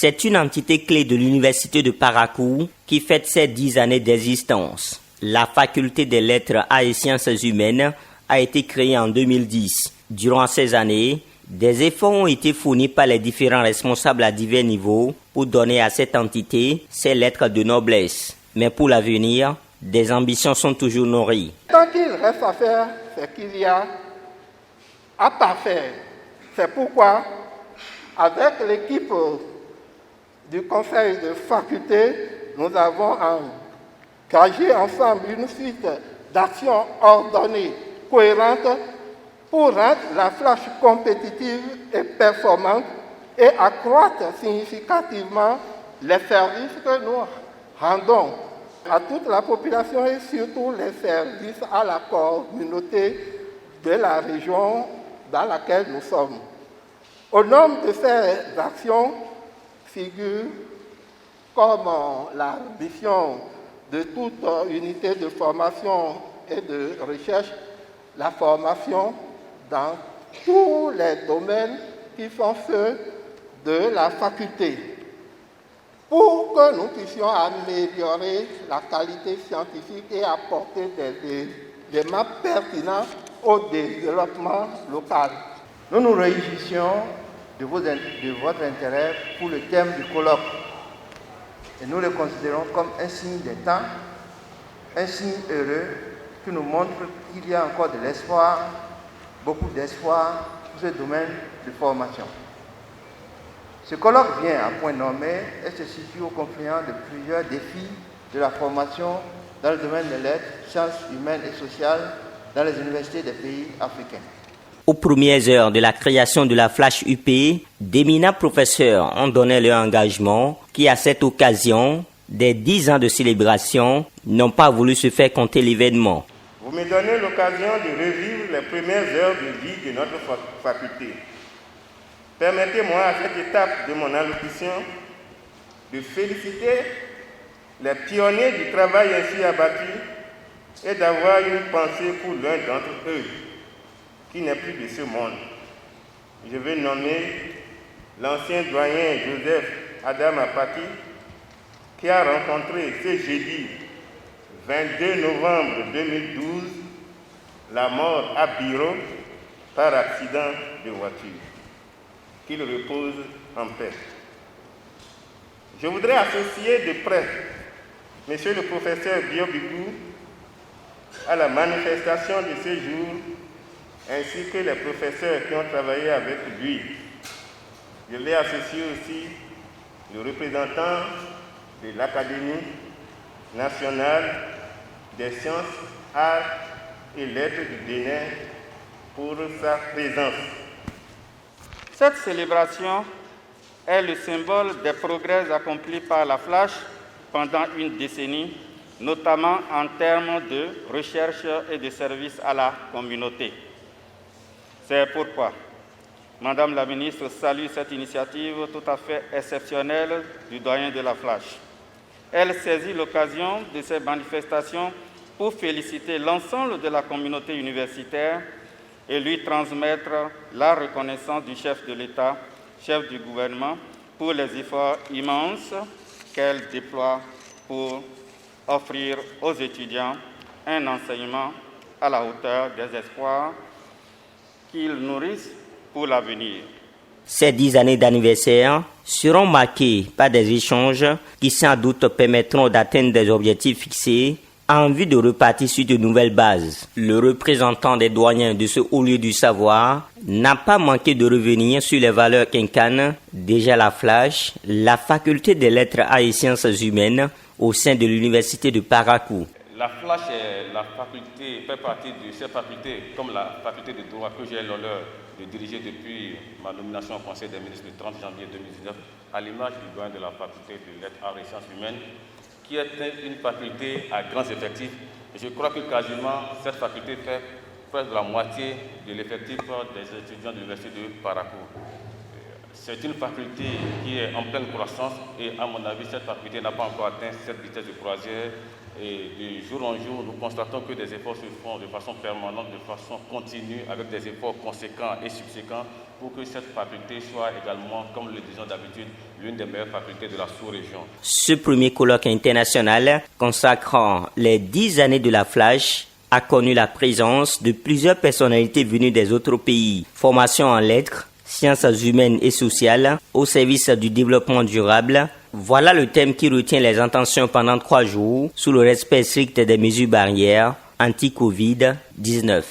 C'est une entité clé de l'Université de Parakou qui fête ses 10 années d'existence. La faculté des lettres et sciences humaines a été créée en 2010. Durant ces années, des efforts ont été fournis par les différents responsables à divers niveaux pour donner à cette entité ses lettres de noblesse. Mais pour l'avenir, des ambitions sont toujours nourries. Tant qu'il reste à faire, c'est qu'il y a à parfaire. C'est pourquoi, avec l'équipe du conseil de faculté, nous avons engagé ensemble une suite d'actions ordonnées, cohérentes, pour rendre la flash compétitive et performante et accroître significativement les services que nous rendons à toute la population et surtout les services à la communauté de la région dans laquelle nous sommes. Au nombre de ces actions figure comme la mission de toute unité de formation et de recherche, la formation dans tous les domaines qui sont ceux de la faculté, pour que nous puissions améliorer la qualité scientifique et apporter des éléments pertinents au développement local. Nous nous réjouissons de votre intérêt pour le thème du colloque et nous le considérons comme un signe des temps, un signe heureux qui nous montre qu'il y a encore de l'espoir, beaucoup d'espoir pour ce domaine de formation. Ce colloque vient à point nommé et se situe au confluent de plusieurs défis de la formation dans le domaine des lettres, sciences humaines et sociales dans les universités des pays africains. Aux premières heures de la création de la Flash UP, d'éminents professeurs ont donné leur engagement qui, à cette occasion des 10 ans de célébration, n'ont pas voulu se faire compter l'événement. Vous me donnez l'occasion de revivre les premières heures de vie de notre faculté. Permettez-moi à cette étape de mon allocution de féliciter les pionniers du travail ainsi abattu et d'avoir une pensée pour l'un d'entre eux qui n'est plus de ce monde. Je veux nommer l'ancien doyen Joseph Adam Apati qui a rencontré ce jeudi 22 novembre 2012 la mort à Biro par accident de voiture. Qu'il repose en paix. Je voudrais associer de près Monsieur le professeur Biobigou à la manifestation de ce jour, ainsi que les professeurs qui ont travaillé avec lui. Je l'ai associé aussi le représentant de l'Académie nationale des sciences, arts et lettres du Bénin pour sa présence. Cette célébration est le symbole des progrès accomplis par la Flash pendant une décennie, notamment en termes de recherche et de services à la communauté. C'est pourquoi Madame la ministre salue cette initiative tout à fait exceptionnelle du doyen de la Flash. Elle saisit l'occasion de ces manifestations pour féliciter l'ensemble de la communauté universitaire et lui transmettre la reconnaissance du chef de l'État, chef du gouvernement, pour les efforts immenses qu'elle déploie pour offrir aux étudiants un enseignement à la hauteur des espoirs qu'ils nourrissent pour l'avenir. Ces 10 années d'anniversaire seront marquées par des échanges qui sans doute permettront d'atteindre des objectifs fixés en vue de repartir sur de nouvelles bases. Le représentant des doyens de ce haut lieu du savoir n'a pas manqué de revenir sur les valeurs qu'incarne déjà la Flash, la faculté des lettres et sciences humaines au sein de l'université de Parakou. La Flash fait partie de ces facultés, comme la faculté de droit que j'ai l'honneur de diriger depuis ma nomination au Conseil des ministres le 30 janvier 2019, à l'image du doyen de la faculté de lettres, arts et sciences humaines, qui est une faculté à grands effectifs. Et je crois que quasiment cette faculté fait presque la moitié de l'effectif des étudiants de l'université de Parakou. C'est une faculté qui est en pleine croissance et à mon avis, cette faculté n'a pas encore atteint cette vitesse de croisière. Et de jour en jour, nous constatons que des efforts se font de façon permanente, de façon continue, avec des efforts conséquents et subséquents pour que cette faculté soit également, comme le disons d'habitude, l'une des meilleures facultés de la sous-région. Ce premier colloque international consacrant les 10 années de la Flash a connu la présence de plusieurs personnalités venues des autres pays. Formation en lettres, sciences humaines et sociales, au service du développement durable. Voilà le thème qui retient les intentions pendant 3 jours, sous le respect strict des mesures barrières anti-Covid-19.